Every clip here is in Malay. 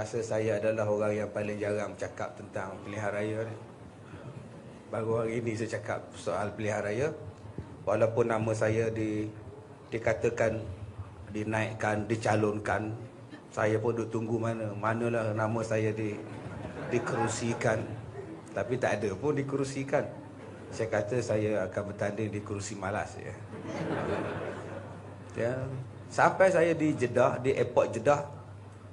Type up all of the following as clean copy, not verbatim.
rasa saya adalah orang yang paling jarang bercakap tentang pilihan raya ni. Baru hari ini saya cakap soal pilihan raya. Walaupun nama saya dikatakan, dinaikkan, dicalonkan, saya pun duk tunggu manalah nama saya dikerusikan. Tapi tak ada pun dikerusikan. Saya kata saya akan bertanding di kerusi malas ya. Ya, sampai saya di Jeddah, di airport Jeddah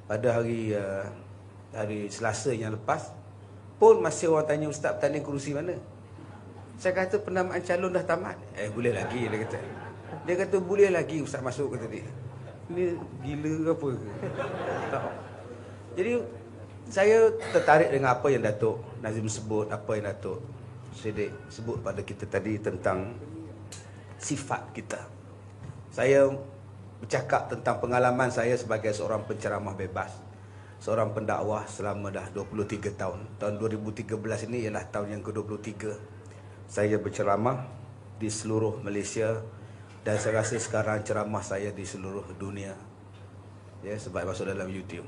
pada hari Selasa yang lepas pun masih orang tanya, ustaz bertanding kerusi mana? Saya kata penamaan calon dah tamat. Boleh lagi dia kata. Dia kata boleh lagi ustaz masuk, kata dia. Ini gila ke apa ke? Tak. Jadi saya tertarik dengan apa yang Datuk Nazim sebut, apa yang Datuk Siddiq sebut pada kita tadi tentang sifat kita. Saya bercakap tentang pengalaman saya sebagai seorang penceramah bebas, seorang pendakwah selama dah 23 tahun. Tahun 2013 ini ialah tahun yang ke-23 saya berceramah di seluruh Malaysia, dan saya rasa sekarang ceramah saya di seluruh dunia. Ya, sebab masuk dalam YouTube.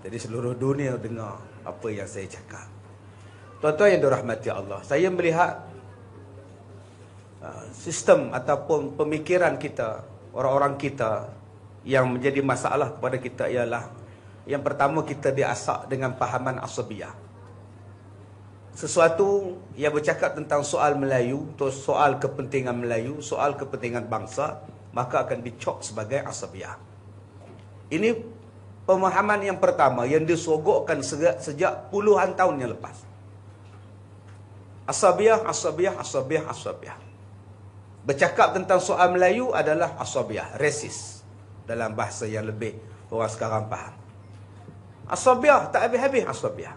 Jadi seluruh dunia dengar apa yang saya cakap. Tuan-tuan yang dirahmati Allah, saya melihat sistem ataupun pemikiran kita, orang-orang kita yang menjadi masalah kepada kita ialah, yang pertama, kita diasak dengan pahaman asabiyah. Sesuatu yang bercakap tentang soal Melayu, atau soal kepentingan Melayu, soal kepentingan bangsa, maka akan dicop sebagai asabiyah. Ini pemahaman yang pertama yang disogokkan sejak puluhan tahun yang lepas. Asabiyah, asabiyah, asabiyah, asabiyah. Bercakap tentang soal Melayu adalah asabiyah, resis, dalam bahasa yang lebih orang sekarang faham. Asabiyah, tak habis-habis asabiyah.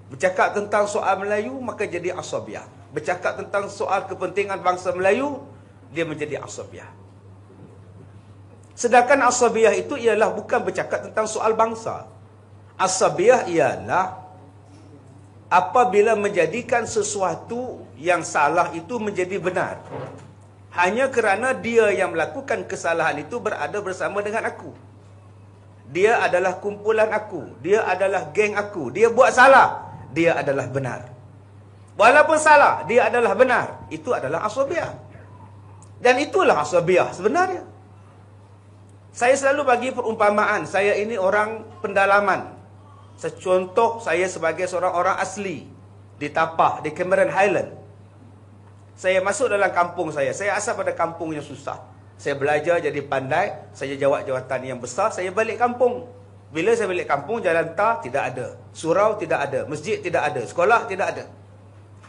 Bercakap tentang soal Melayu, maka jadi asabiyah. Bercakap tentang soal kepentingan bangsa Melayu, dia menjadi asabiyah. Sedangkan asabiyah itu ialah bukan bercakap tentang soal bangsa. Asabiyah ialah apabila menjadikan sesuatu yang salah itu menjadi benar, hanya kerana dia yang melakukan kesalahan itu berada bersama dengan aku. Dia adalah kumpulan aku, dia adalah geng aku, dia buat salah, dia adalah benar. Walaupun salah, dia adalah benar. Itu adalah asabiyah. Dan itulah asabiyah sebenarnya. Saya selalu bagi perumpamaan, saya ini orang pendalaman. Contoh, saya sebagai seorang orang asli di Tapah, di Cameron Highland. Saya masuk dalam kampung saya asal pada kampung yang susah. Saya belajar jadi pandai, saya jawat jawatan yang besar, saya balik kampung. Bila saya balik kampung, jalan tar tidak ada, surau tidak ada, masjid tidak ada, sekolah tidak ada,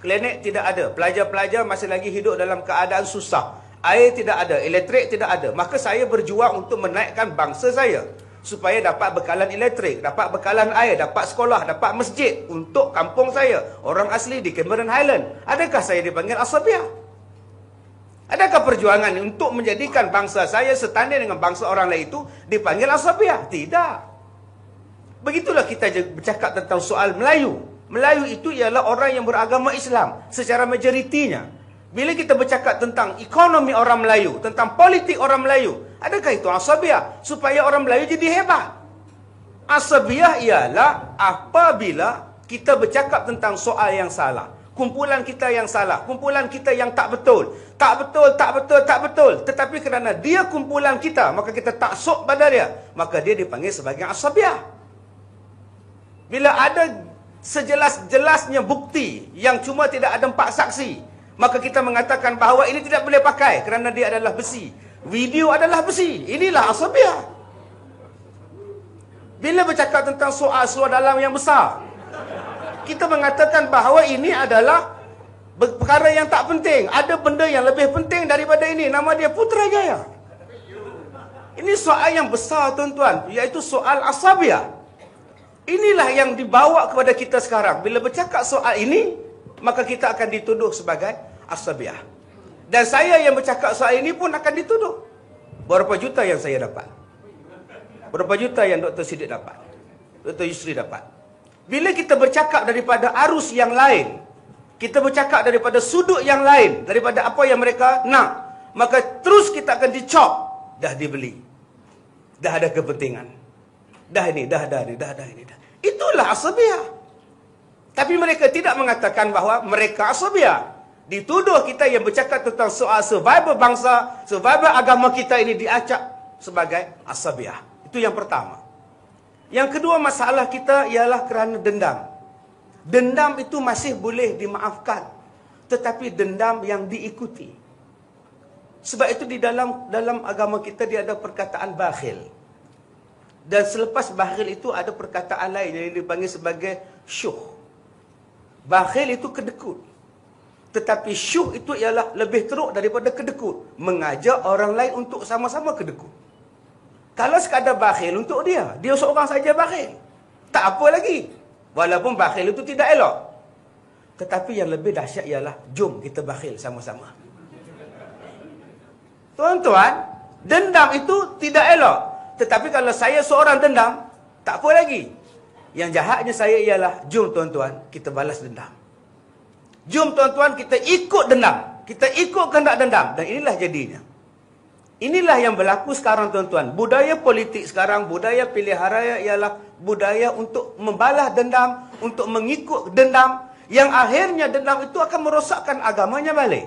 klinik tidak ada, pelajar-pelajar masih lagi hidup dalam keadaan susah, air tidak ada, elektrik tidak ada. Maka saya berjuang untuk menaikkan bangsa saya supaya dapat bekalan elektrik, dapat bekalan air, dapat sekolah, dapat masjid untuk kampung saya, orang asli di Cameron Highland. Adakah saya dipanggil asabiyah? Adakah perjuangan untuk menjadikan bangsa saya setanding dengan bangsa orang lain itu dipanggil asabiyah? Tidak. Begitulah kita bercakap tentang soal Melayu. Melayu itu ialah orang yang beragama Islam secara majoritinya. Bila kita bercakap tentang ekonomi orang Melayu, tentang politik orang Melayu, adakah itu asabiyah? Supaya orang Melayu jadi hebat. Asabiyah ialah apabila kita bercakap tentang soal yang salah, kumpulan kita yang salah, kumpulan kita yang tak betul, tak betul, tak betul, tak betul. Tetapi kerana dia kumpulan kita, maka kita taksub pada dia, maka dia dipanggil sebagai asabiyah. Bila ada sejelas-jelasnya bukti yang cuma tidak ada 4 saksi, maka kita mengatakan bahawa ini tidak boleh pakai kerana dia adalah besi. Video adalah besi. Inilah asabiyah. Bila bercakap tentang soal dalam yang besar, kita mengatakan bahawa ini adalah perkara yang tak penting. Ada benda yang lebih penting daripada ini. Nama dia Putrajaya. Ini soal yang besar, tuan-tuan, iaitu soal asabiyah. Inilah yang dibawa kepada kita sekarang. Bila bercakap soal ini, maka kita akan dituduh sebagai asabiyah. Dan saya yang bercakap soal ini pun akan dituduh. Berapa juta yang saya dapat? Berapa juta yang Dr. Siddiq dapat? Dr. Yusri dapat? Bila kita bercakap daripada arus yang lain, kita bercakap daripada sudut yang lain, daripada apa yang mereka nak, maka terus kita akan dicop. Dah dibeli, dah ada kepentingan. Dah ini, dah ini. Itulah asabiah. Tapi mereka tidak mengatakan bahawa mereka asabiah. Dituduh kita yang bercakap tentang soal survival bangsa, survival agama kita ini diacak sebagai asabiah. Itu yang pertama. Yang kedua masalah kita ialah kerana dendam. Dendam itu masih boleh dimaafkan. Tetapi dendam yang diikuti. Sebab itu di dalam agama kita dia ada perkataan bakhil. Dan selepas bakhil itu ada perkataan lain yang dipanggil sebagai syuh. Bakhil itu kedekut. Tetapi syuh itu ialah lebih teruk daripada kedekut. Mengajak orang lain untuk sama-sama kedekut. Kalau sekadar bakhil untuk dia seorang saja bakhil. Tak apa lagi. Walaupun bakhil itu tidak elok. Tetapi yang lebih dahsyat ialah, jom kita bakhil sama-sama. Tuan-tuan, dendam itu tidak elok. Tetapi kalau saya seorang dendam, tak apa lagi. Yang jahatnya saya ialah, jom tuan-tuan, kita balas dendam. Jom tuan-tuan, kita ikut dendam. Kita ikut kehendak dendam. Dan inilah jadinya. Inilah yang berlaku sekarang tuan-tuan. Budaya politik sekarang, budaya pilihan raya ialah budaya untuk membalas dendam, untuk mengikut dendam. Yang akhirnya dendam itu akan merosakkan agamanya balik.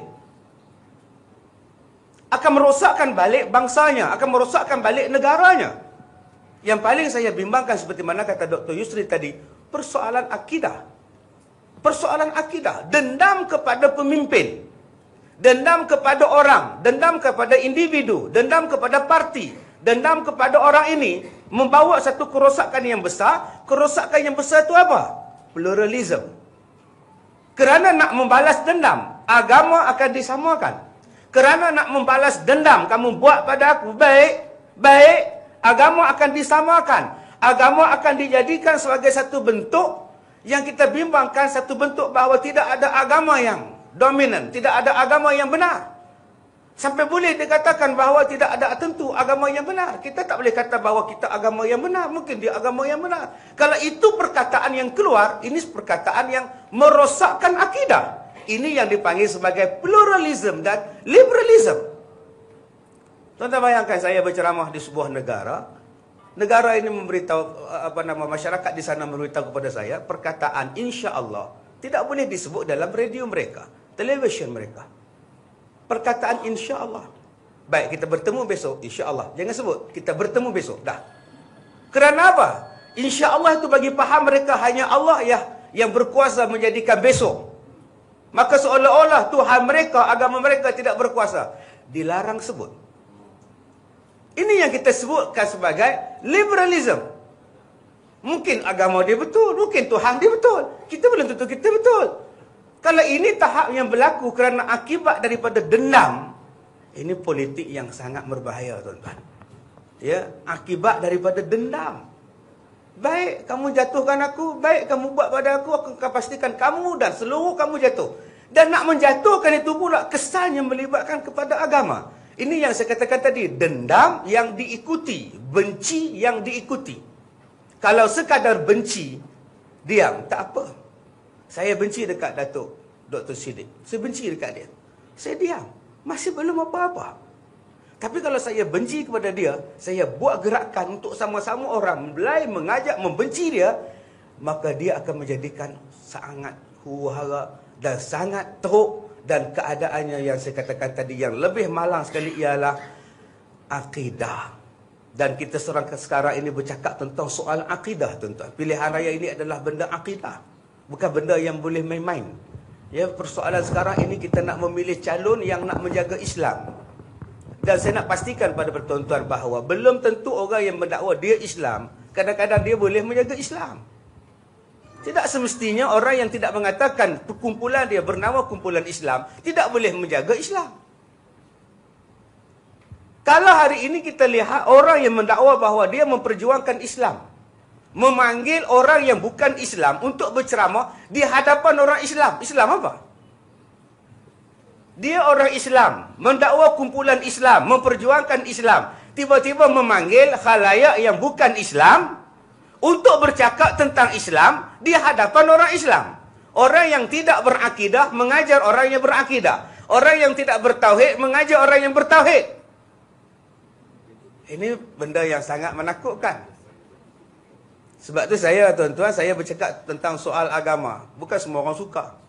Akan merosakkan balik bangsanya. Akan merosakkan balik negaranya. Yang paling saya bimbangkan seperti mana kata Dr. Yusri tadi, persoalan akidah. Persoalan akidah. Dendam kepada pemimpin. Dendam kepada orang. Dendam kepada individu. Dendam kepada parti. Dendam kepada orang ini. Membawa satu kerosakan yang besar. Kerosakan yang besar itu apa? Pluralism. Kerana nak membalas dendam, agama akan disamakan. Kerana nak membalas dendam, kamu buat pada aku baik, agama akan disamakan. Agama akan dijadikan sebagai satu bentuk yang kita bimbangkan, satu bentuk bahawa tidak ada agama yang dominan, tidak ada agama yang benar. Sampai boleh dikatakan bahawa tidak ada tentu agama yang benar. Kita tak boleh kata bahawa kita agama yang benar. Mungkin dia agama yang benar. Kalau itu perkataan yang keluar, ini perkataan yang merosakkan akidah. Ini yang dipanggil sebagai pluralism dan liberalism. Tuan-tuan bayangkan saya berceramah di sebuah negara. Negara ini memberitahu, masyarakat di sana memberitahu kepada saya, perkataan insya-Allah tidak boleh disebut dalam radio mereka, televisyen mereka. Perkataan insya-Allah. Baik, kita bertemu besok, insya-Allah. Jangan sebut, kita bertemu besok. Dah. Kerana apa? Insya-Allah itu bagi faham mereka hanya Allah yang berkuasa menjadikan besok. Maka seolah-olah Tuhan mereka, agama mereka tidak berkuasa. Dilarang sebut. Ini yang kita sebutkan sebagai liberalism. Mungkin agama dia betul, mungkin Tuhan dia betul. Kita belum tentu kita betul. Kalau ini tahap yang berlaku kerana akibat daripada dendam, ini politik yang sangat berbahaya, tuan-tuan. Ya, akibat daripada dendam. Baik kamu jatuhkan aku, baik kamu buat pada aku akan pastikan kamu dan seluruh kamu jatuh. Dan nak menjatuhkan itu pula kesannya melibatkan kepada agama. Ini yang saya katakan tadi, dendam yang diikuti, benci yang diikuti. Kalau sekadar benci, diam, tak apa. Saya benci dekat Datuk Dr. Siddiq. Saya benci dekat dia. Saya diam. Masih belum apa-apa. Tapi kalau saya benci kepada dia, saya buat gerakan untuk sama-sama orang mulai mengajak membenci dia, maka dia akan menjadikan sangat huru-hara dan sangat teruk. Dan keadaannya yang saya katakan tadi yang lebih malang sekali ialah akidah. Dan kita sekarang ini bercakap tentang soal akidah, tuan-tuan. Pilihan raya ini adalah benda akidah. Bukan benda yang boleh main-main. Ya, persoalan sekarang ini kita nak memilih calon yang nak menjaga Islam. Dan saya nak pastikan pada tuan-tuan bahawa belum tentu orang yang mendakwa dia Islam, kadang-kadang dia boleh menjaga Islam. Tidak semestinya orang yang tidak mengatakan perkumpulan dia bernama kumpulan Islam tidak boleh menjaga Islam. Kalau hari ini kita lihat orang yang mendakwa bahawa dia memperjuangkan Islam, memanggil orang yang bukan Islam untuk berceramah di hadapan orang Islam. Islam apa? Dia orang Islam, mendakwa kumpulan Islam, memperjuangkan Islam. Tiba-tiba memanggil khalayak yang bukan Islam untuk bercakap tentang Islam di hadapan orang Islam. Orang yang tidak berakidah mengajar orang yang berakidah. Orang yang tidak bertauhid mengajar orang yang bertauhid. Ini benda yang sangat menakutkan. Sebab tu saya, tuan-tuan, saya bercakap tentang soal agama. Bukan semua orang suka.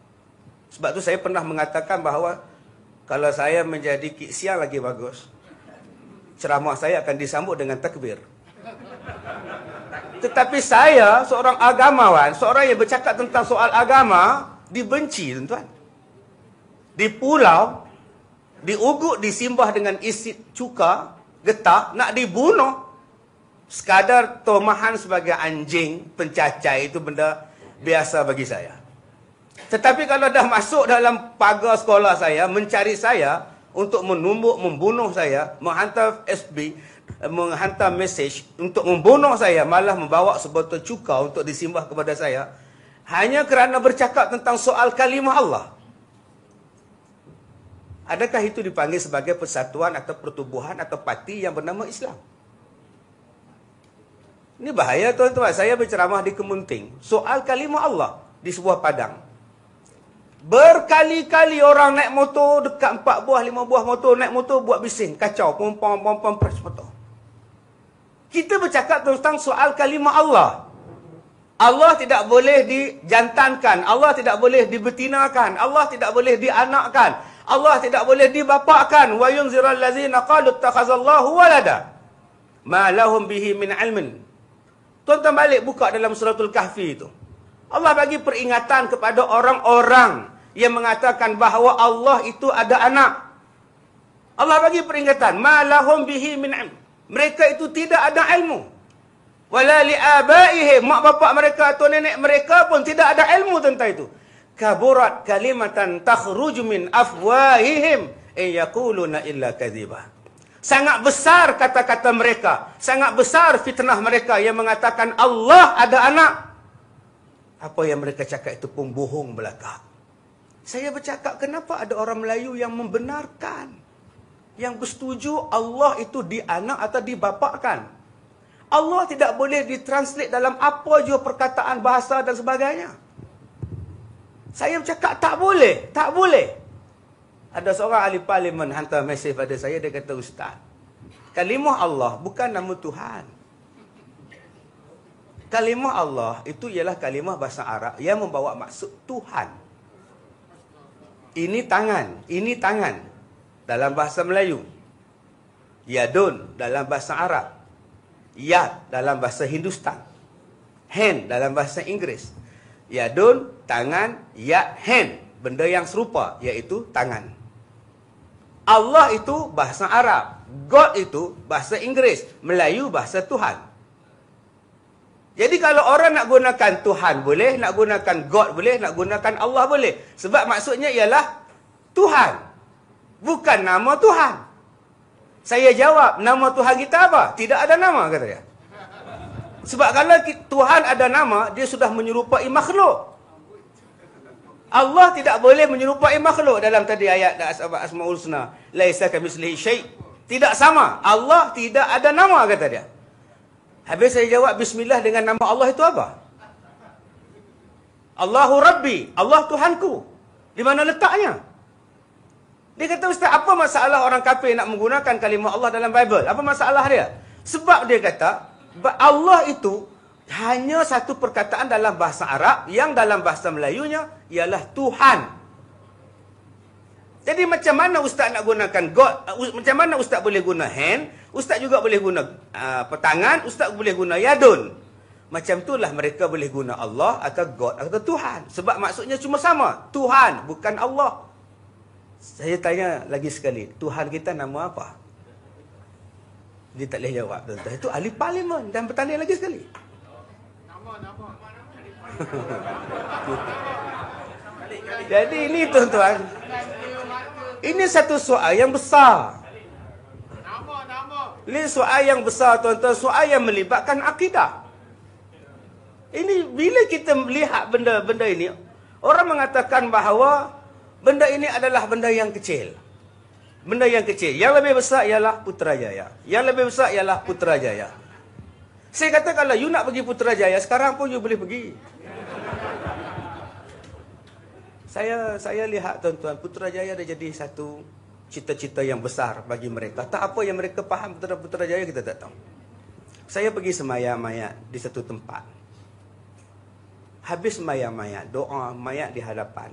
Sebab tu saya pernah mengatakan bahawa kalau saya menjadi Kik Siang lagi bagus, ceramah saya akan disambut dengan takbir. Tetapi saya, seorang agamawan, seorang yang bercakap tentang soal agama, dibenci, tuan-tuan. Di pulau, diugut, disimbah dengan isi cuka, getah, nak dibunuh. Sekadar tomahan sebagai anjing, pencacai, itu benda biasa bagi saya. Tetapi kalau dah masuk dalam pagar sekolah saya, mencari saya untuk menumbuk, membunuh saya, menghantar FB, menghantar mesej untuk membunuh saya, malah membawa sebotol cuka untuk disimbah kepada saya, hanya kerana bercakap tentang soal kalimah Allah. Adakah itu dipanggil sebagai persatuan atau pertubuhan atau parti yang bernama Islam? Ini bahaya, tuan-tuan. Saya berceramah di Kemunting soal kalimah Allah di sebuah padang. Berkali-kali orang naik motor, dekat 4 buah, 5 buah motor, naik motor buat bising, kacau, pom-pom, press motor. Kita bercakap tentang soal kalimah Allah. Allah tidak boleh dijantankan, Allah tidak boleh dibetinakan, Allah tidak boleh dianakkan, Allah tidak boleh dibapakan. Wa yunziral ladzina qalu ittakhazallahu walada ma lahum bihi min ilmin. Tuan-tuan balik buka dalam suratul Kahfi itu. Allah bagi peringatan kepada orang-orang yang mengatakan bahawa Allah itu ada anak. Allah bagi peringatan, ma lahum bihi min ilm. Mereka itu tidak ada ilmu. Wala li abaihim, mak bapak mereka atau nenek mereka pun tidak ada ilmu tentang itu. Kaburat kalimatan takhruju min afwahihim in yaquluna illa kadhiba. Sangat besar kata-kata mereka, sangat besar fitnah mereka yang mengatakan Allah ada anak. Apa yang mereka cakap itu pun bohong belaka. Saya bercakap, kenapa ada orang Melayu yang membenarkan, yang bersetuju Allah itu dianak atau dibapakkan? Allah tidak boleh ditranslate dalam apa jua perkataan bahasa dan sebagainya. Saya bercakap tak boleh, tak boleh. Ada seorang ahli parlimen hantar mesej pada saya, dia kata, Ustaz, kalimah Allah bukan nama Tuhan. Kalimah Allah itu ialah kalimah bahasa Arab yang membawa maksud Tuhan. Ini tangan dalam bahasa Melayu. Yadun dalam bahasa Arab. Yad dalam bahasa Hindustan. Hand dalam bahasa Inggeris. Yadun, tangan, yad, hand. Benda yang serupa, iaitu tangan. Allah itu bahasa Arab. God itu bahasa Inggeris. Melayu bahasa Tuhan. Jadi kalau orang nak gunakan Tuhan boleh, nak gunakan God boleh, nak gunakan Allah boleh. Sebab maksudnya ialah Tuhan. Bukan nama Tuhan. Saya jawab, nama Tuhan kita apa? Tidak ada nama, kata dia. Sebab kalau Tuhan ada nama, dia sudah menyerupai makhluk. Allah tidak boleh menyerupai makhluk dalam tadi ayat Asmaul Husna. Laisa kamitslihi syai'. Tidak sama. Allah tidak ada nama, kata dia. Habis saya jawab, bismillah dengan nama Allah itu apa? Allahu Rabbi. Allah Tuhanku. Di mana letaknya? Dia kata, Ustaz, apa masalah orang kafir nak menggunakan kalimah Allah dalam Bible? Apa masalah dia? Sebab dia kata, Allah itu hanya satu perkataan dalam bahasa Arab yang dalam bahasa Melayunya ialah Tuhan. Jadi macam mana Ustaz nak gunakan God? Macam mana Ustaz boleh guna hand? Ustaz juga boleh guna tangan. Ustaz boleh guna yadun. Macam itulah mereka boleh guna Allah atau God atau Tuhan. Sebab maksudnya cuma sama. Tuhan, bukan Allah. Saya tanya lagi sekali, Tuhan kita nama apa? Dia tak boleh jawab. Itu ahli parlimen dan bertanya lagi sekali. Jadi ini, tuan-tuan, ini satu soal yang besar. Ini soal yang besar, tuan-tuan, soal yang melibatkan akidah. Ini bila kita melihat benda-benda ini, orang mengatakan bahawa benda ini adalah benda yang kecil. Benda yang kecil. Yang lebih besar ialah Putrajaya. Yang lebih besar ialah Putrajaya. Saya kata, kalau you nak pergi Putrajaya, sekarang pun you boleh pergi. Saya lihat, tuan-tuan, Putrajaya dah jadi satu cita-cita yang besar bagi mereka. Tak apa yang mereka faham tentang Putrajaya, kita tak tahu. Saya pergi semayang mayat di satu tempat. Habis sembahyang mayat, doa mayat di hadapan.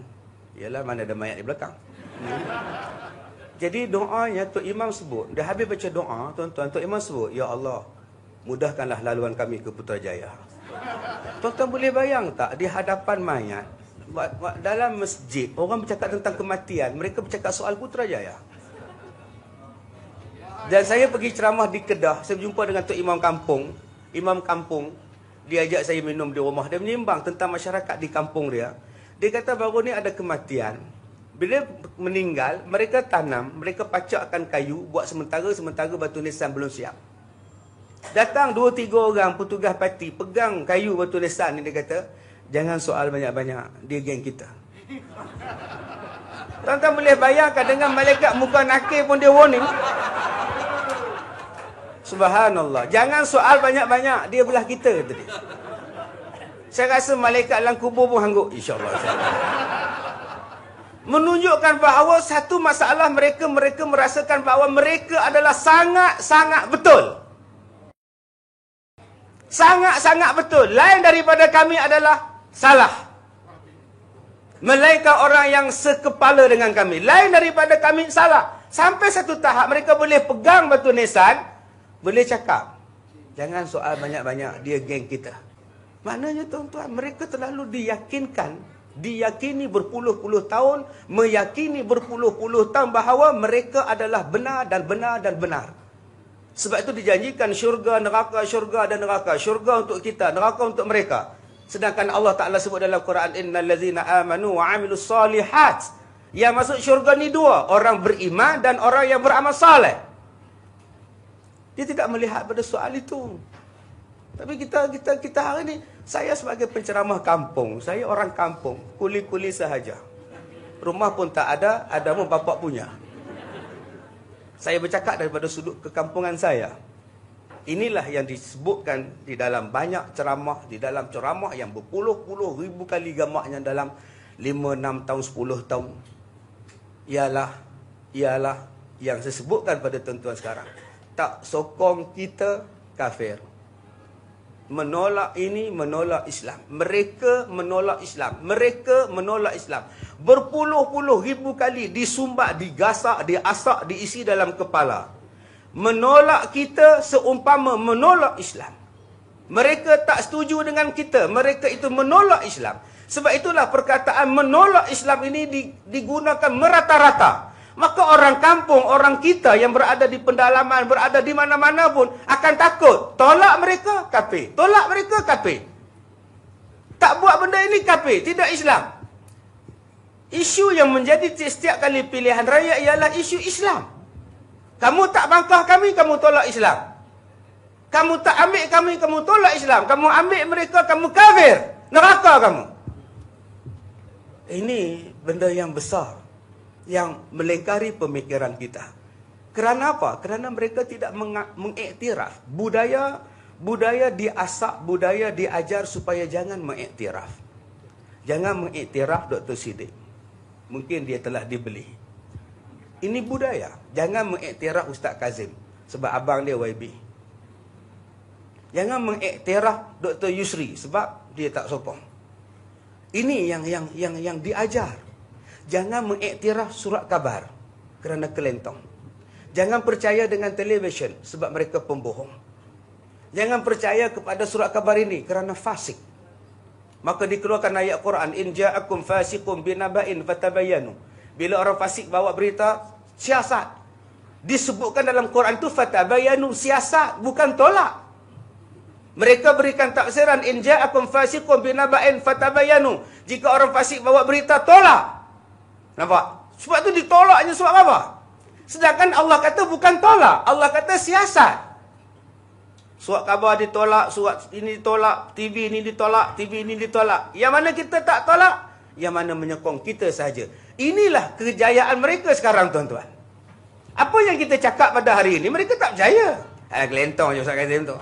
Yalah, mana ada mayat di belakang. Jadi doanya Tok Imam sebut. Dah habis baca doa, tuan-tuan, Tok Imam sebut, Ya Allah, mudahkanlah laluan kami ke Putrajaya. Tuan-tuan boleh bayang tak, di hadapan mayat, dalam masjid, orang bercakap tentang kematian, mereka bercakap soal Putrajaya. Dan saya pergi ceramah di Kedah, saya berjumpa dengan Tok Imam Kampung. Imam Kampung, dia ajak saya minum di rumah. Dia menimbang tentang masyarakat di kampung dia. Dia kata baru ni ada kematian. Bila meninggal, mereka tanam, mereka pacakkan kayu, buat sementara batu nisan belum siap. Datang 2-3 orang petugas parti, pegang kayu batu nisan ni, dia kata, jangan soal banyak-banyak, dia geng kita. Tuan-tuan boleh bayangkan dengan malaikat muka nakir pun dia warning. Subhanallah. Jangan soal banyak-banyak, dia belah kita, kata dia. Saya rasa malaikat dalam kubur pun hangguk. InsyaAllah. Menunjukkan bahawa satu masalah mereka merasakan bahawa mereka adalah sangat-sangat betul. Sangat-sangat betul. Lain daripada kami adalah salah. Melainkan orang yang sekepala dengan kami. Lain daripada kami salah. Sampai satu tahap mereka boleh pegang batu nisan, boleh cakap, jangan soal banyak-banyak, dia geng kita. Maknanya tuan-tuan, mereka terlalu diyakini berpuluh-puluh tahun, meyakini berpuluh-puluh tahun bahawa mereka adalah benar dan benar dan benar. Sebab itu dijanjikan syurga, neraka, syurga dan neraka. Syurga untuk kita, neraka untuk mereka. Sedangkan Allah Ta'ala sebut dalam Quran, Innal ladzina amanu wa amilus salihat. Yang masuk syurga ni dua, orang beriman dan orang yang beramal saleh. Dia tidak melihat pada soal itu. Tapi kita hari ni, saya sebagai penceramah kampung, saya orang kampung, kuli-kuli sahaja. Rumah pun tak ada pun bapak punya. Saya bercakap daripada sudut kekampungan saya. Inilah yang disebutkan di dalam banyak ceramah, di dalam ceramah yang berpuluh-puluh ribu kali gamaknya dalam 5, 6 tahun, 10 tahun. Ialah yang saya sebutkan pada tuan-tuan sekarang. Tak sokong kita kafir. Menolak ini, menolak Islam. Mereka menolak Islam. Mereka menolak Islam. Berpuluh-puluh ribu kali disumbat, digasak, diasak, diisi dalam kepala. Menolak kita seumpama menolak Islam. Mereka tak setuju dengan kita. Mereka itu menolak Islam. Sebab itulah perkataan menolak Islam ini digunakan merata-rata. Maka orang kampung, orang kita yang berada di pendalaman, berada di mana-mana pun akan takut. Tolak mereka, kafir. Tolak mereka, kafir. Tak buat benda ini, kafir. Tidak Islam. Isu yang menjadi setiap kali pilihan raya ialah isu Islam. Kamu tak bangkah kami, kamu tolak Islam. Kamu tak ambil kami, kamu tolak Islam. Kamu ambil mereka, kamu kafir. Neraka kamu. Ini benda yang besar, yang melingkari pemikiran kita. Kerana apa? Kerana mereka tidak mengiktiraf. Budaya diasak, budaya diajar supaya jangan mengiktiraf. Jangan mengiktiraf Dr. Siddiq. Mungkin dia telah dibeli. Ini budaya. Jangan mengiktiraf Ustaz Kazim. Sebab abang dia YB. Jangan mengiktiraf Dr. Yusri. Sebab dia tak sokong. Ini yang diajar. Jangan mengiktiraf surat khabar. Kerana kelentong. Jangan percaya dengan televisyen. Sebab mereka pembohong. Jangan percaya kepada surat khabar ini. Kerana fasik. Maka dikeluarkan ayat Quran. In ja'akum fasiqum binaba'in fatabayanu. Bila orang fasik bawa berita, siasat. Disebutkan dalam Quran itu fatabayanu, siasat, bukan tolak. Mereka berikan tafsiran in ja'akum fasiqun binaba'in fatabayanu. Jika orang fasik bawa berita, tolak. Nampak? Sebab itu ditolaknya sebab apa? Sedangkan Allah kata bukan tolak. Allah kata siasat. Surat khabar ditolak, surat ini ditolak, TV ini ditolak, TV ini ditolak. Yang mana kita tak tolak? Yang mana menyokong kita sahaja. Inilah kejayaan mereka sekarang, tuan-tuan. Apa yang kita cakap pada hari ini, mereka tak percaya. Kelentong je Ustaz Kazim tu.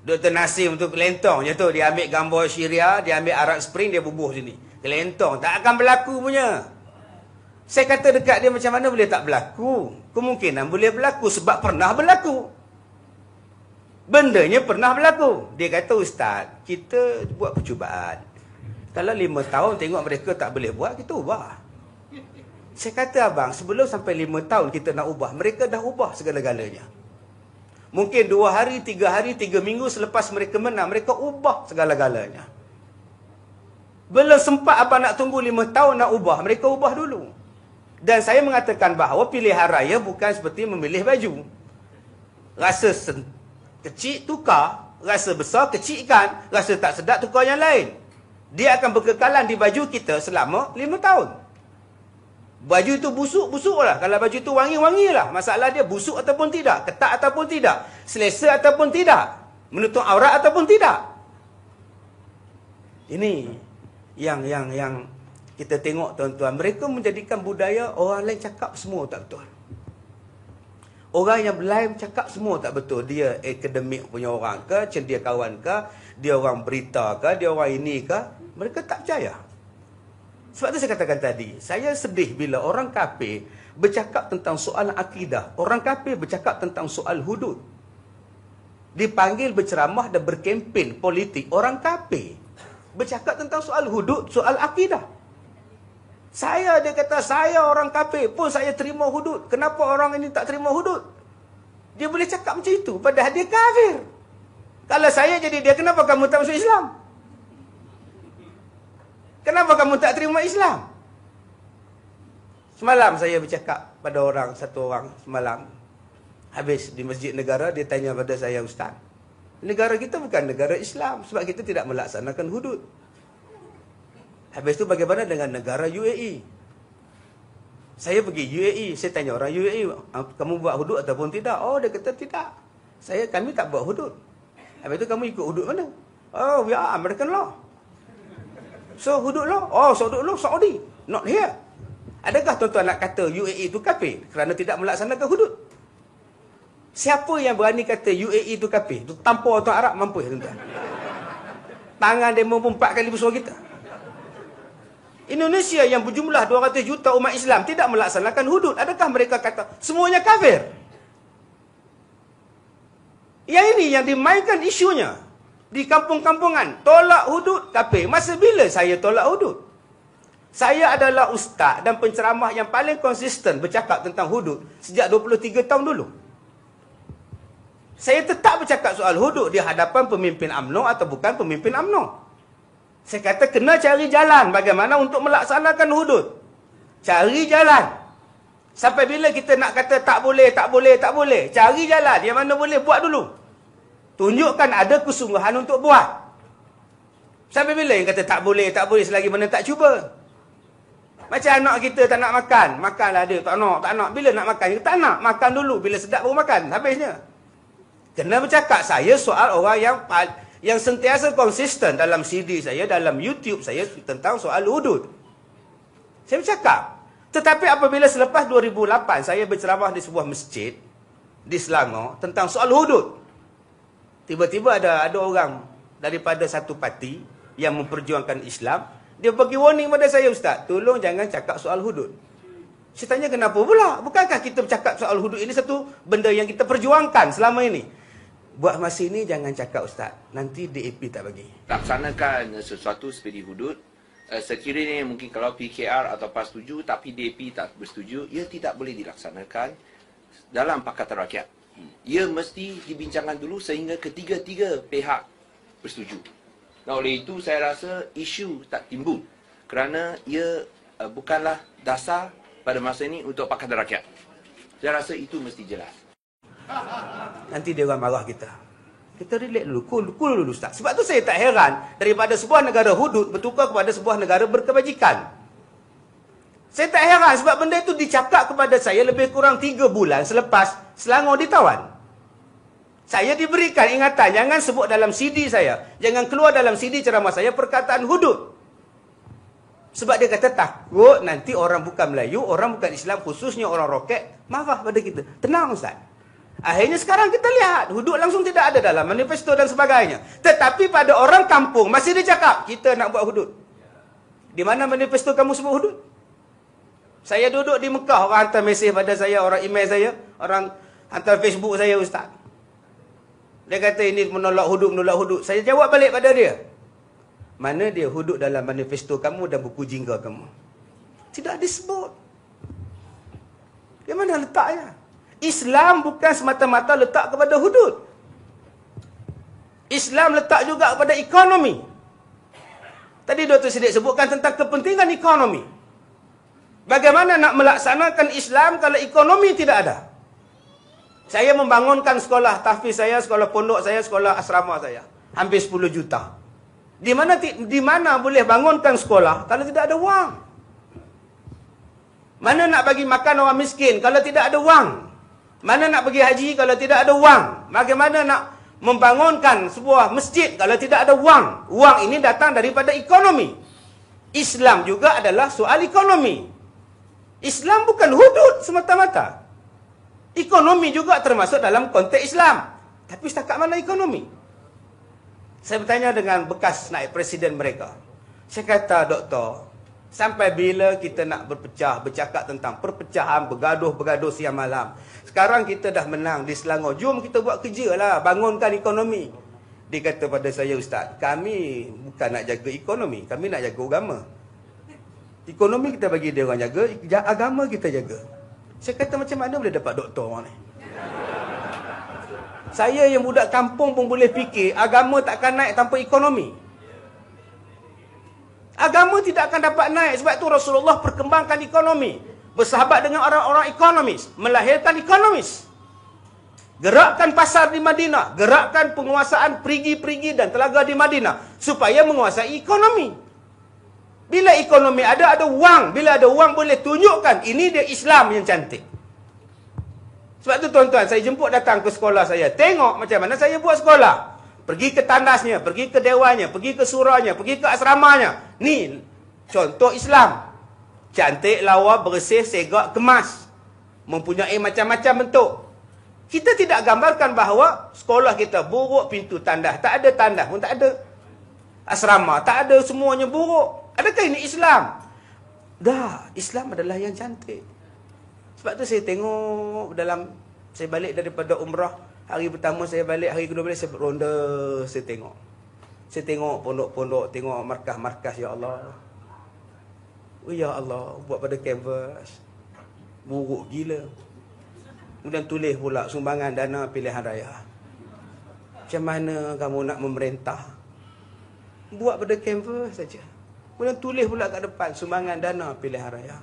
Dr. Nasim tu kelentong je tu. Dia ambil gambar Syria, dia ambil Arab Spring, dia bubuh sini. Kelentong. Tak akan berlaku punya. Saya kata dekat dia macam mana boleh tak berlaku? Kemungkinan boleh berlaku sebab pernah berlaku. Bendanya pernah berlaku. Dia kata, Ustaz, kita buat percubaan. Kalau 5 tahun tengok mereka tak boleh buat, kita ubah. Saya kata, abang, sebelum sampai 5 tahun kita nak ubah, mereka dah ubah segala-galanya. Mungkin 2 hari, 3 hari, 3 minggu selepas mereka menang, mereka ubah segala-galanya. Belum sempat abang nak tunggu 5 tahun nak ubah, mereka ubah dulu. Dan saya mengatakan bahawa pilihan raya bukan seperti memilih baju. Rasa kecil, tukar. Rasa besar, kecilkan. Rasa tak sedap, tukar yang lain. Dia akan berkekalan di baju kita selama 5 tahun. Baju itu busuk-busuklah. Kalau baju itu wangi-wangilah. Masalah dia busuk ataupun tidak. Ketat ataupun tidak. Selesa ataupun tidak. Menutup aurat ataupun tidak. Ini yang kita tengok, tuan-tuan. Mereka menjadikan budaya orang lain cakap semua tak betul. Orang yang lain cakap semua tak betul. Dia akademik punya orang ke, cendekiawan ke, dia orang berita ke, dia orang ini ke. Mereka tak percaya. Sebab tu saya katakan tadi, saya sedih bila orang kafir bercakap tentang soal akidah. Orang kafir bercakap tentang soal hudud. Dipanggil berceramah dan berkempen politik. Orang kafir bercakap tentang soal hudud, soal akidah. Dia kata, saya orang kafir pun saya terima hudud. Kenapa orang ini tak terima hudud? Dia boleh cakap macam itu, padahal dia kafir. Kalau saya jadi dia, kenapa kamu tak masuk Islam? Kenapa kamu tak terima Islam? Semalam saya bercakap pada satu orang semalam. Habis di Masjid Negara, dia tanya pada saya, Ustaz, negara kita bukan negara Islam sebab kita tidak melaksanakan hudud. Habis itu bagaimana dengan negara UAE? Saya pergi UAE, saya tanya orang UAE, kamu buat hudud ataupun tidak? Oh, dia kata tidak. Kami tak buat hudud. Habis itu kamu ikut hudud mana? Oh, we are American law. So hudud law? Oh, so hudud law Saudi, not here. Adakah tuan-tuan nak kata UAE itu kafir kerana tidak melaksanakan hudud? Siapa yang berani kata UAE itu kafir? Itu tanpa orang Arab mampu, tuan-tuan. Tangan demo pun 4 kali besar kita. Indonesia yang berjumlah 200 juta umat Islam tidak melaksanakan hudud. Adakah mereka kata semuanya kafir? Yang ini yang dimainkan isunya di kampung-kampungan. Tolak hudud kafir. Masa bila saya tolak hudud? Saya adalah ustaz dan penceramah yang paling konsisten bercakap tentang hudud sejak 23 tahun dulu. Saya tetap bercakap soal hudud di hadapan pemimpin UMNO atau bukan pemimpin UMNO. Saya kata kena cari jalan bagaimana untuk melaksanakan hudud. Cari jalan. Sampai bila kita nak kata tak boleh, tak boleh, tak boleh. Cari jalan. Yang mana boleh, buat dulu. Tunjukkan ada kesungguhan untuk buat. Sampai bila yang kata tak boleh selagi mana tak cuba? Macam anak kita tak nak makan. Makanlah dia, tak nak. Bila nak makan? Dia tak nak. Makan dulu. Bila sedap baru makan. Habisnya. Kena bercakap saya soal orang yang sentiasa konsisten dalam CD saya, dalam YouTube saya tentang soal hudud. Saya bercakap. Tetapi apabila selepas 2008 saya berceramah di sebuah masjid di Selangor tentang soal hudud. Tiba-tiba ada orang daripada satu parti yang memperjuangkan Islam, dia bagi warning pada saya, Ustaz, tolong jangan cakap soal hudud. Saya tanya kenapa pula? Bukankah kita bercakap soal hudud ini satu benda yang kita perjuangkan selama ini? Buat masa ini jangan cakap, Ustaz. Nanti DAP tak bagi. Laksanakan sesuatu seperti hudud. Sekiranya mungkin kalau PKR atau PAS setuju tapi DAP tak bersetuju, ia tidak boleh dilaksanakan dalam Pakatan Rakyat. Ia mesti dibincangkan dulu sehingga ketiga-tiga pihak bersetuju. Nah, oleh itu saya rasa isu tak timbul kerana ia bukanlah dasar pada masa ini untuk Pakatan Rakyat. Saya rasa itu mesti jelas. Nanti dia orang marah kita. Kita relax dulu, cool dulu, Ustaz. Sebab tu saya tak heran daripada sebuah negara hudud bertukar kepada sebuah negara berkebajikan. Saya tak heran sebab benda itu dicakap kepada saya lebih kurang 3 bulan selepas Selangor ditawan. Saya diberikan ingatan, jangan sebut dalam CD saya. Jangan keluar dalam CD ceramah saya perkataan hudud. Sebab dia kata takut nanti orang bukan Melayu, orang bukan Islam, khususnya orang roket, marah pada kita. Tenang, Ustaz. Akhirnya sekarang kita lihat, hudud langsung tidak ada dalam manifesto dan sebagainya. Tetapi pada orang kampung, masih dia cakap, kita nak buat hudud. Di mana manifesto kamu sebut hudud? Saya duduk di Mekah, orang hantar mesej pada saya, orang email saya, orang hantar Facebook saya, Ustaz. Dia kata ini menolak hudud. Saya jawab balik pada dia. Mana dia hudud dalam manifesto kamu dan buku jingga kamu? Tidak disebut. Di mana letaknya? Islam bukan semata-mata letak kepada hudud. Islam letak juga kepada ekonomi. Tadi Dr. Siddiq sebutkan tentang kepentingan ekonomi. Bagaimana nak melaksanakan Islam kalau ekonomi tidak ada? Saya membangunkan sekolah tahfiz saya, sekolah pondok saya, sekolah asrama saya. Hampir 10 juta. Di mana boleh bangunkan sekolah kalau tidak ada wang? Mana nak bagi makan orang miskin kalau tidak ada wang? Mana nak pergi haji kalau tidak ada wang? Bagaimana nak membangunkan sebuah masjid kalau tidak ada wang? Wang ini datang daripada ekonomi. Islam juga adalah soal ekonomi. Islam bukan hudud semata-mata. Ekonomi juga termasuk dalam konteks Islam. Tapi setakat mana ekonomi? Saya bertanya dengan bekas naib presiden mereka. Saya kata, doktor, sampai bila kita nak bercakap tentang perpecahan, bergaduh siang malam. Sekarang kita dah menang di Selangor. Jom kita buat kerja lah, bangunkan ekonomi. Dia kata pada saya, Ustaz, kami bukan nak jaga ekonomi, kami nak jaga agama. Ekonomi kita bagi dia orang jaga, agama kita jaga. Saya kata macam mana boleh dapat doktor ni? Saya yang budak kampung pun boleh fikir agama takkan naik tanpa ekonomi. Agama tidak akan dapat naik. Sebab itu Rasulullah perkembangkan ekonomi. Bersahabat dengan orang-orang ekonomis. Melahirkan ekonomis. Gerakkan pasar di Madinah. Gerakkan penguasaan perigi-perigi dan telaga di Madinah. Supaya menguasai ekonomi. Bila ekonomi ada wang. Bila ada wang boleh tunjukkan. Ini dia Islam yang cantik. Sebab tu tuan-tuan, saya jemput datang ke sekolah saya. Tengok macam mana saya buat sekolah. Pergi ke tandasnya, pergi ke dewanya, pergi ke surahnya, pergi ke asramanya. Ni contoh Islam. Cantik, lawa, bersih, segak, kemas. Mempunyai macam-macam bentuk. Kita tidak gambarkan bahawa sekolah kita buruk, pintu tandas. Tak ada tandas pun tak ada. Asrama tak ada, semuanya buruk. Adakah ini Islam? Dah, Islam adalah yang cantik. Sebab tu saya tengok dalam, saya balik daripada umrah. Hari pertama saya balik, hari kedua balik saya ronda, saya tengok. Saya tengok pondok-pondok, tengok markas-markas, ya Allah. Oh ya Allah, buat pada kanvas. Buruk gila. Kemudian tulis pula sumbangan dana pilihan raya. Macam mana kamu nak memerintah? Buat pada kanvas saja. Kemudian tulis pula kat depan sumbangan dana pilihan raya.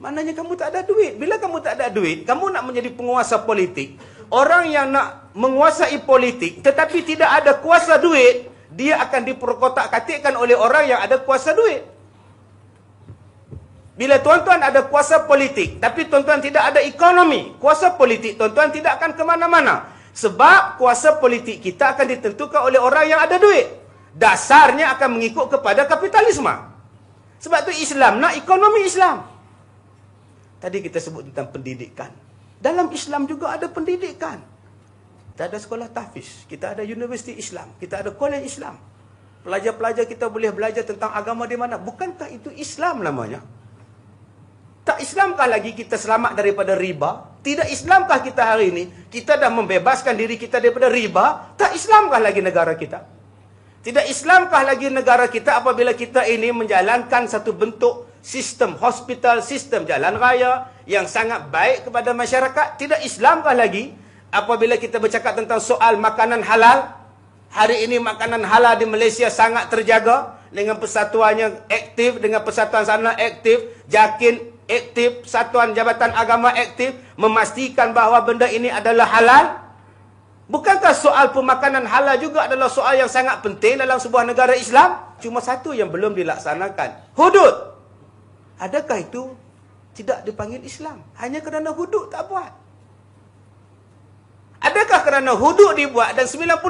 Maknanya kamu tak ada duit. Bila kamu tak ada duit, kamu nak menjadi penguasa politik. Orang yang nak menguasai politik tetapi tidak ada kuasa duit, dia akan diperkotak-katikkan oleh orang yang ada kuasa duit. Bila tuan-tuan ada kuasa politik, tapi tuan-tuan tidak ada ekonomi, kuasa politik tuan-tuan tidak akan ke mana-mana. Sebab kuasa politik kita akan ditentukan oleh orang yang ada duit. Dasarnya akan mengikut kepada kapitalisme. Sebab tu Islam nak ekonomi Islam. Tadi kita sebut tentang pendidikan. Dalam Islam juga ada pendidikan. Kita ada sekolah tahfiz, kita ada universiti Islam, kita ada kolej Islam. Pelajar-pelajar kita boleh belajar tentang agama di mana. Bukankah itu Islam namanya? Tak Islamkah lagi kita selamat daripada riba? Tidak Islamkah kita hari ini, kita dah membebaskan diri kita daripada riba? Tak Islamkah lagi negara kita? Tidak Islamkah lagi negara kita apabila kita ini menjalankan satu bentuk sistem hospital, sistem jalan raya yang sangat baik kepada masyarakat? Tidak Islamkah lagi apabila kita bercakap tentang soal makanan halal? Hari ini makanan halal di Malaysia sangat terjaga dengan persatuannya aktif, dengan persatuan sana aktif, JAKIN aktif, Satuan Jabatan Agama aktif, memastikan bahawa benda ini adalah halal. Bukankah soal pemakanan halal juga adalah soal yang sangat penting dalam sebuah negara Islam? Cuma satu yang belum dilaksanakan. Hudud. Adakah itu tidak dipanggil Islam? Hanya kerana hudud tak buat. Adakah kerana hudud dibuat dan 90%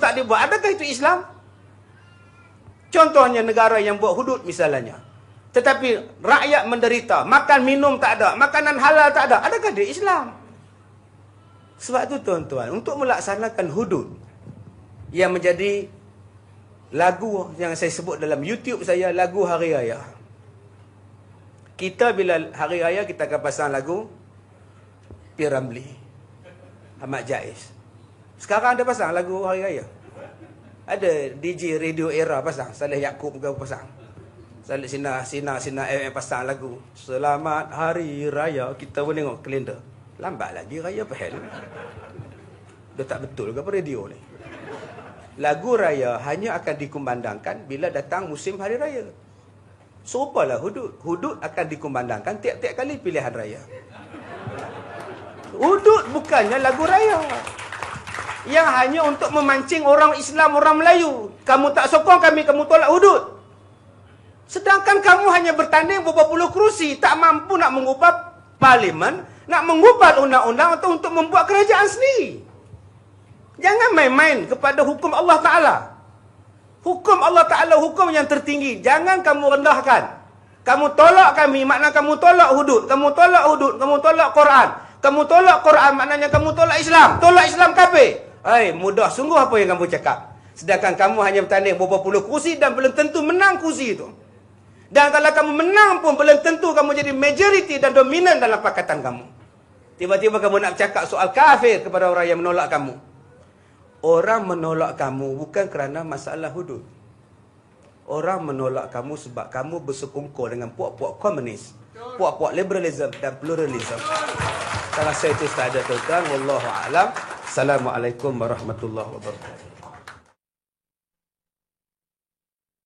tak dibuat? Adakah itu Islam? Contohnya negara yang buat hudud misalnya. Tetapi rakyat menderita. Makan minum tak ada. Makanan halal tak ada. Adakah dia Islam? Sebab itu tuan-tuan, untuk melaksanakan hudud yang menjadi lagu yang saya sebut dalam YouTube saya, lagu Hari Raya. Kita bila Hari Raya, kita akan pasang lagu P. Ramlee, Ahmad Jais. Sekarang ada pasang lagu Hari Raya. Ada DJ Radio Era pasang. Saleh Yaakob ke pasang. Saleh Sina FM pasang lagu. Selamat Hari Raya. Kita pun tengok kalender. Lambat lagi Raya Pahal. Dah tak betul ke apa radio ni? Lagu Raya hanya akan dikumandangkan bila datang musim Hari Raya. Serupalah hudud. Hudud akan dikumandangkan tiap-tiap kali pilihan raya. Hudud bukannya lagu raya. Yang hanya untuk memancing orang Islam, orang Melayu. Kamu tak sokong kami, kamu tolak hudud. Sedangkan kamu hanya bertanding beberapa puluh kerusi. Tak mampu nak mengubah parlimen, nak mengubah undang-undang atau untuk membuat kerajaan sendiri. Jangan main-main kepada hukum Allah Ta'ala. Hukum Allah Ta'ala, hukum yang tertinggi. Jangan kamu rendahkan. Kamu tolak kami, makna kamu tolak hudud. Kamu tolak hudud, kamu tolak Quran. Kamu tolak Quran, maknanya kamu tolak Islam. Tolak Islam kafir. Hai, mudah sungguh apa yang kamu cakap. Sedangkan kamu hanya bertanding beberapa puluh kursi dan belum tentu menang kursi itu. Dan kalau kamu menang pun belum tentu kamu jadi majoriti dan dominan dalam pakatan kamu. Tiba-tiba kamu nak cakap soal kafir kepada orang yang menolak kamu. Orang menolak kamu bukan kerana masalah hudud. Orang menolak kamu sebab kamu bersekongkol dengan puak-puak komunis, puak-puak liberalism dan pluralism. Saya rasa itu sahaja tuan-tuan. Wallahu a'lam. Assalamualaikum warahmatullahi wabarakatuh.